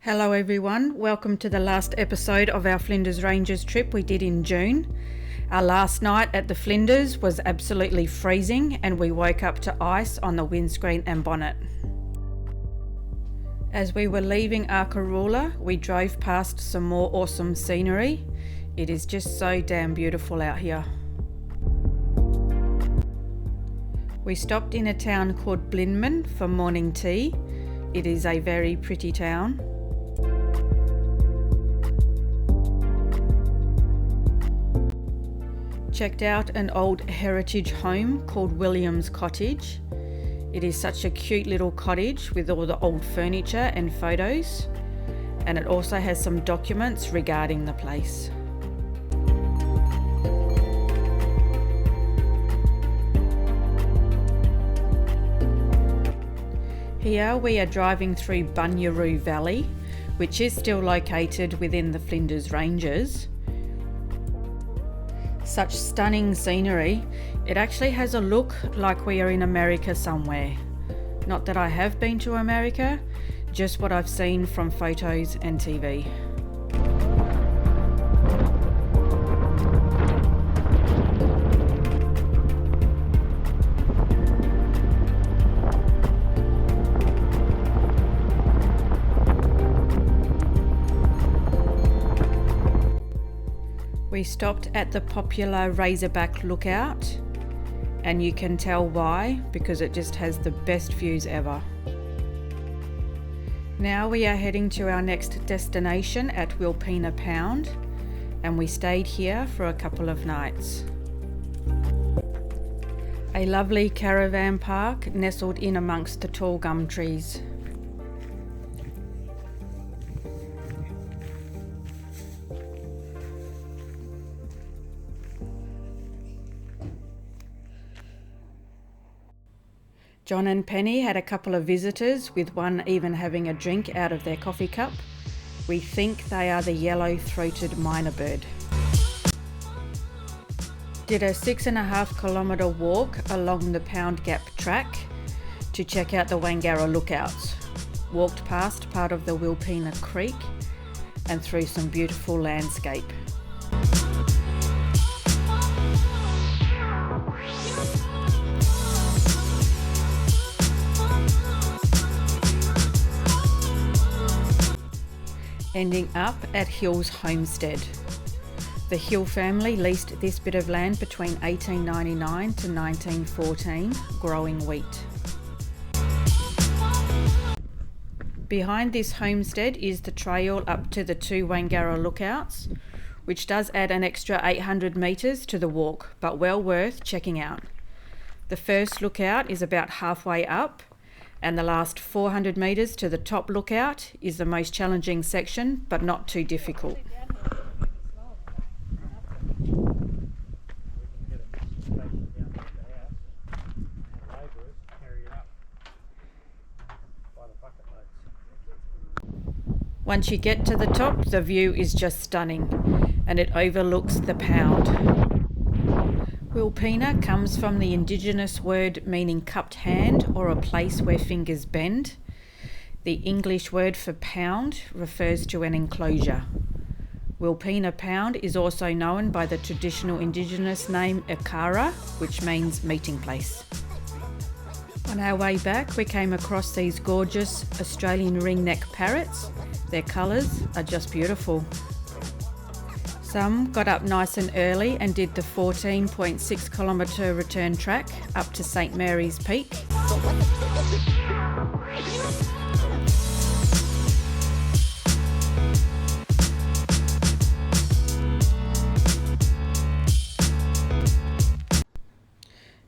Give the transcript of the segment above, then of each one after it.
Hello everyone, welcome to the last episode of our Flinders Ranges trip we did in June. Our last night at the Flinders was absolutely freezing and we woke up to ice on the windscreen and bonnet. As we were leaving Arkaroola, we drove past some more awesome scenery. It is just so damn beautiful out here. We stopped in a town called Blindman for morning tea. It is a very pretty town. Checked out an old heritage home called William's Cottage. It is such a cute little cottage with all the old furniture and photos, and it also has some documents regarding the place. Here we are driving through Bunyaroo Valley, which is still located within the Flinders Ranges. Such stunning scenery, it actually has a look like we are in America somewhere. Not that I have been to America, just what I've seen from photos and TV. We stopped at the popular Razorback Lookout, and you can tell why, because it just has the best views ever. Now we are heading to our next destination at Wilpena Pound, and we stayed here for a couple of nights. A lovely caravan park nestled in amongst the tall gum trees. John and Penny had a couple of visitors, with one even having a drink out of their coffee cup. We think they are the yellow-throated myna bird. Did a 6.5 kilometre walk along the Pound Gap track to check out the Wangara lookouts. Walked past part of the Wilpena Creek and through some beautiful landscape. Ending up at Hill's homestead. The Hill family leased this bit of land between 1899 to 1914, growing wheat. Behind this homestead is the trail up to the two Wangara lookouts, which does add an extra 800 metres to the walk, but well worth checking out. The first lookout is about halfway up, and the last 400 metres to the top lookout is the most challenging section, but not too difficult. Once you get to the top, the view is just stunning, and it overlooks the Pound. Wilpena comes from the Indigenous word meaning cupped hand or a place where fingers bend. The English word for pound refers to an enclosure. Wilpena Pound is also known by the traditional Indigenous name Arkaroola, which means meeting place. On our way back, we came across these gorgeous Australian ringneck parrots. Their colours are just beautiful. Some got up nice and early and did the 14.6 kilometre return track up to St Mary's Peak.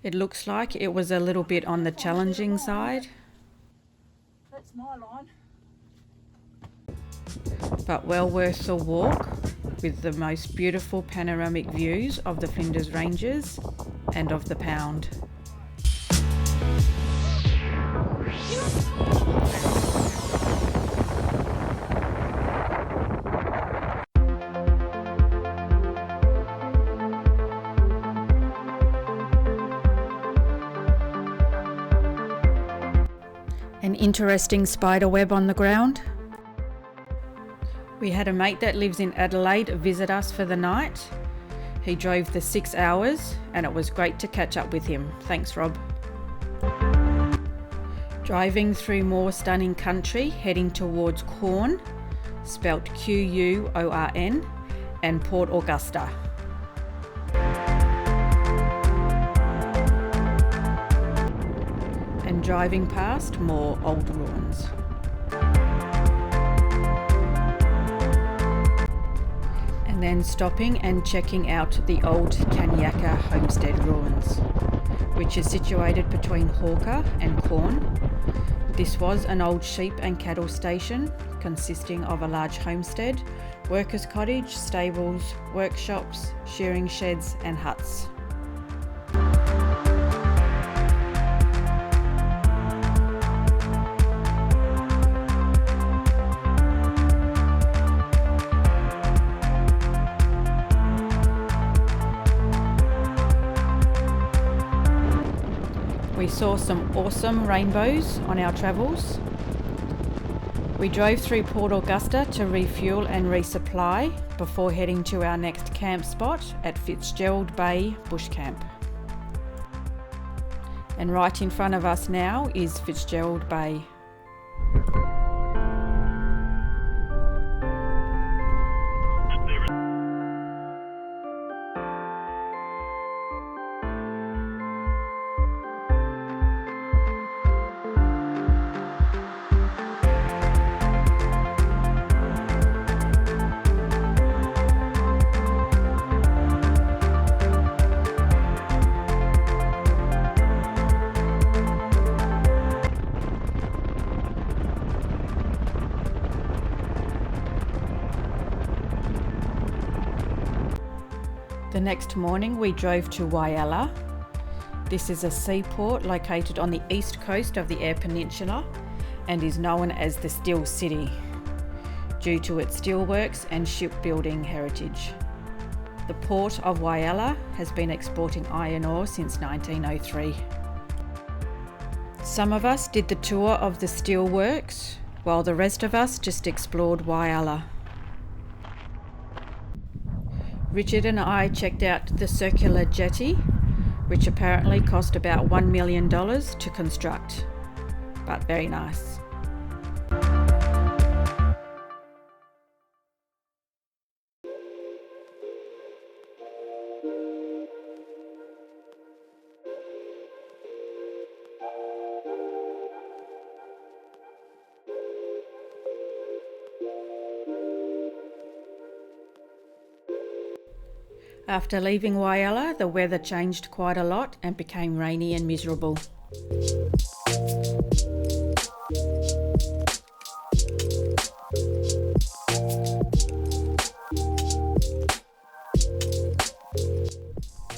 It looks like it was a little bit on the challenging side. That's my line. But well worth the walk, with the most beautiful panoramic views of the Flinders Ranges and of the Pound. An interesting spider web on the ground. We had a mate that lives in Adelaide visit us for the night. He drove the 6 hours and it was great to catch up with him. Thanks, Rob. Driving through more stunning country, heading towards Quorn, spelt Quorn, and Port Augusta. And driving past more old ruins. And then stopping and checking out the old Kanyaka homestead ruins, which is situated between Hawker and Quorn. This was an old sheep and cattle station consisting of a large homestead, workers' cottage, stables, workshops, shearing sheds and huts. We saw some awesome rainbows on our travels. We drove through Port Augusta to refuel and resupply before heading to our next camp spot at Fitzgerald Bay Bush Camp. And right in front of us now is Fitzgerald Bay. The next morning we drove to Whyalla. This is a seaport located on the east coast of the Eyre Peninsula and is known as the Steel City due to its steelworks and shipbuilding heritage. The port of Whyalla has been exporting iron ore since 1903. Some of us did the tour of the steelworks, while the rest of us just explored Whyalla. Richard and I checked out the circular jetty, which apparently cost about $1 million to construct, but very nice. After leaving Whyalla, the weather changed quite a lot and became rainy and miserable.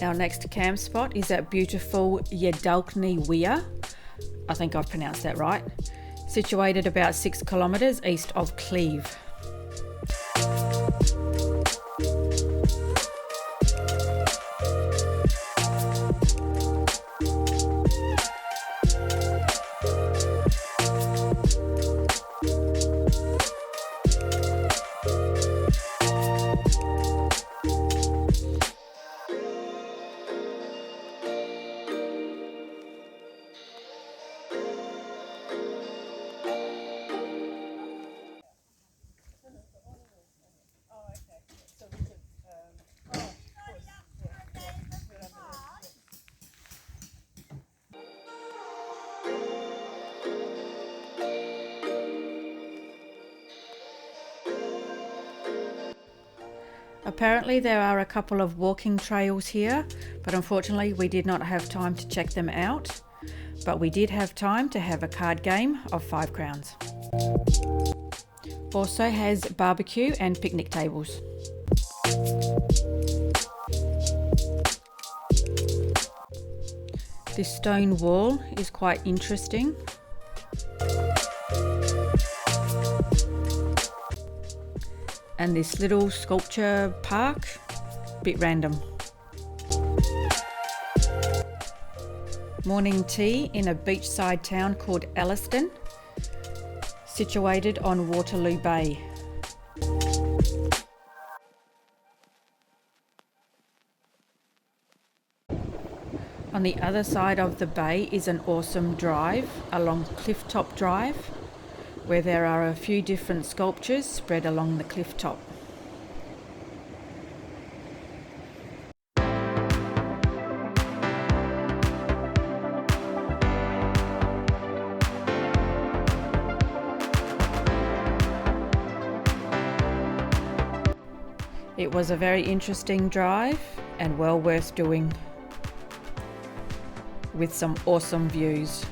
Our next camp spot is at beautiful Yadalkni Weir. I think I've pronounced that right. Situated about 6 kilometres east of Cleve. Apparently there are a couple of walking trails here, but unfortunately we did not have time to check them out. But we did have time to have a card game of 5 crowns. Also has barbecue and picnic tables. This stone wall is quite interesting. And this little sculpture park, bit random. Morning tea in a beachside town called Elliston, situated on Waterloo Bay. On the other side of the bay is an awesome drive along Clifftop Drive, where there are a few different sculptures spread along the cliff top. It was a very interesting drive and well worth doing, with some awesome views.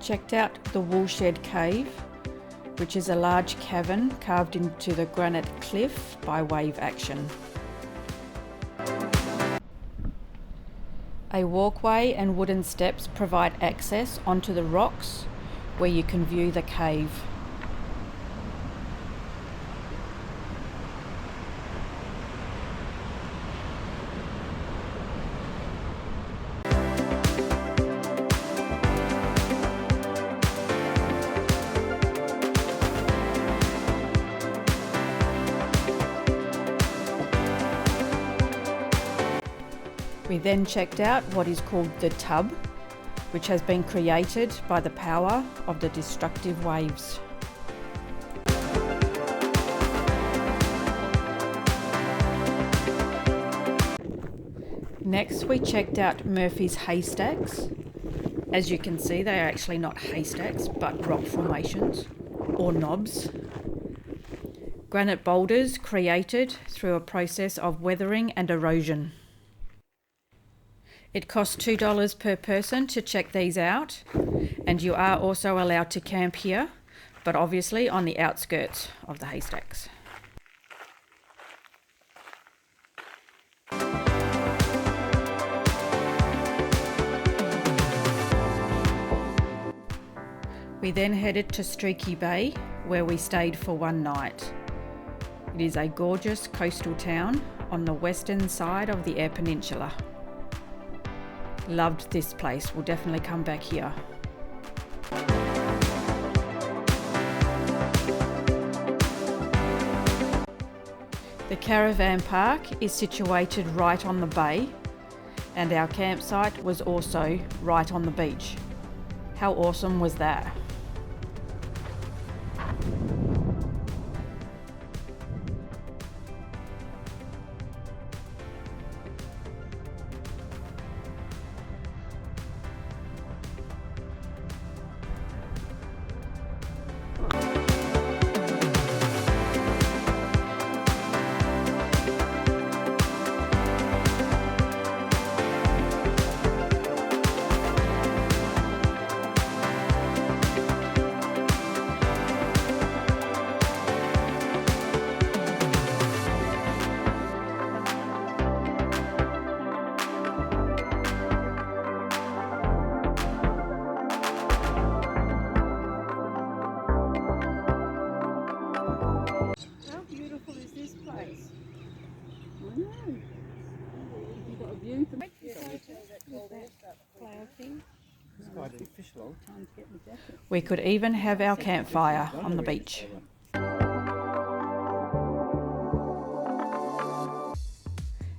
Checked out the Woolshed Cave, which is a large cavern carved into the granite cliff by wave action. A walkway and wooden steps provide access onto the rocks where you can view the cave. We then checked out what is called the tub, which has been created by the power of the destructive waves. Next, we checked out Murphy's haystacks. As you can see, they are actually not haystacks, but rock formations or knobs. Granite boulders created through a process of weathering and erosion. It costs $2 per person to check these out, and you are also allowed to camp here, but obviously on the outskirts of the haystacks. We then headed to Streaky Bay, where we stayed for one night. It is a gorgeous coastal town on the western side of the Eyre Peninsula. Loved this place, we'll definitely come back here. The caravan park is situated right on the bay, and our campsite was also right on the beach. How awesome was that? We could even have our campfire on the beach.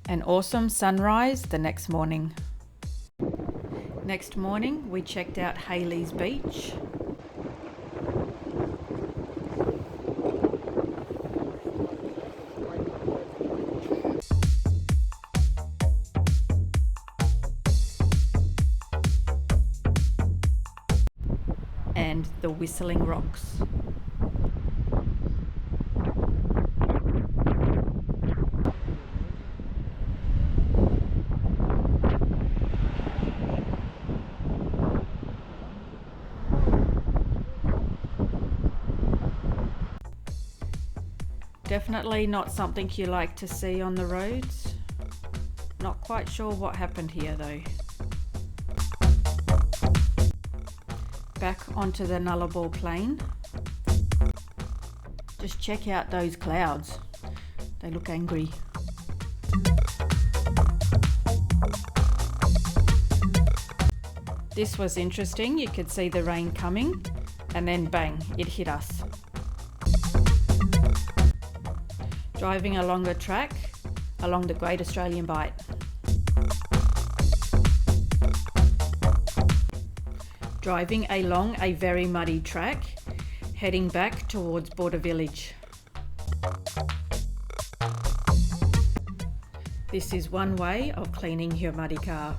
An awesome sunrise the next morning. Next morning we checked out Haley's Beach. And the Whistling Rocks. Definitely not something you like to see on the roads. Not quite sure what happened here though. Back onto the Nullarbor Plain. Just check out those clouds. They look angry. This was interesting. You could see the rain coming and then bang, it hit us. Driving along the track along the Great Australian Bight. Driving along a very muddy track, heading back towards Border Village. This is one way of cleaning your muddy car.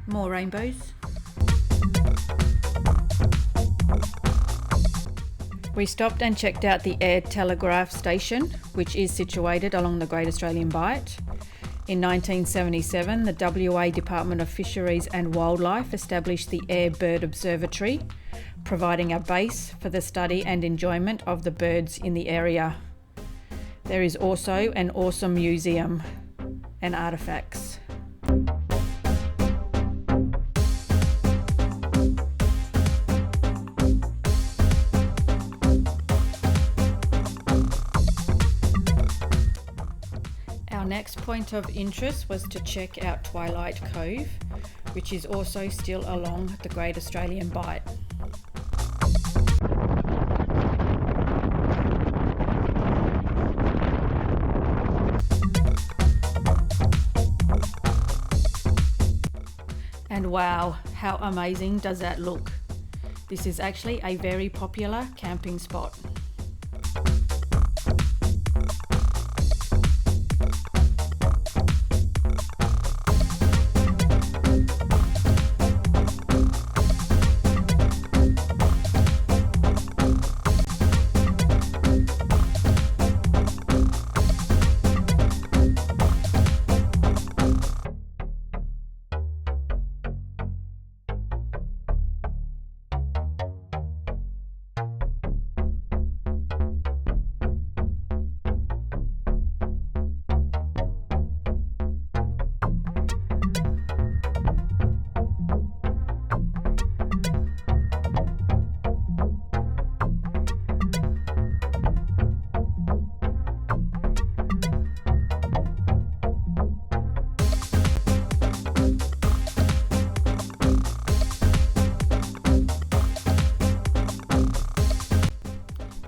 More rainbows. We stopped and checked out the Air Telegraph Station, which is situated along the Great Australian Bight. In 1977, the WA Department of Fisheries and Wildlife established the Air Bird Observatory, providing a base for the study and enjoyment of the birds in the area. There is also an awesome museum and artefacts. Our next point of interest was to check out Twilight Cove, which is also still along the Great Australian Bight. And wow, how amazing does that look? This is actually a very popular camping spot.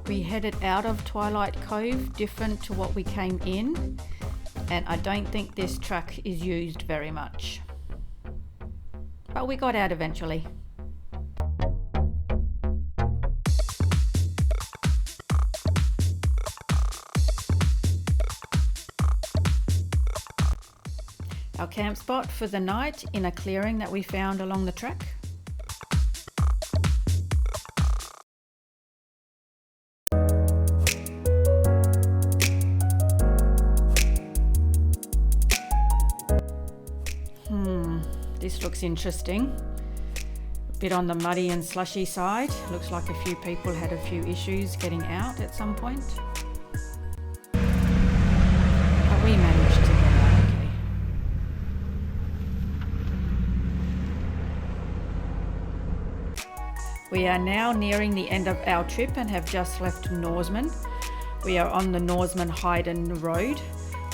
We headed out of Twilight Cove different to what we came in, and I don't think this track is used very much. But we got out eventually. Our camp spot for the night in a clearing that we found along the track. This looks interesting. A bit on the muddy and slushy side. Looks like a few people had a few issues getting out at some point. But we managed to get out okay. We are now nearing the end of our trip and have just left Norseman. We are on the Norseman-Hayden Road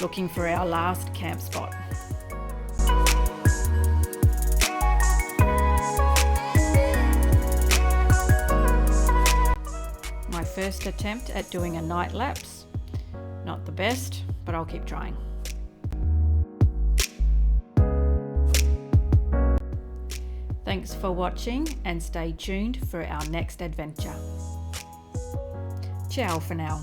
looking for our last camp spot. First attempt at doing a night lapse. Not the best, but I'll keep trying. Thanks for watching and stay tuned for our next adventure. Ciao for now.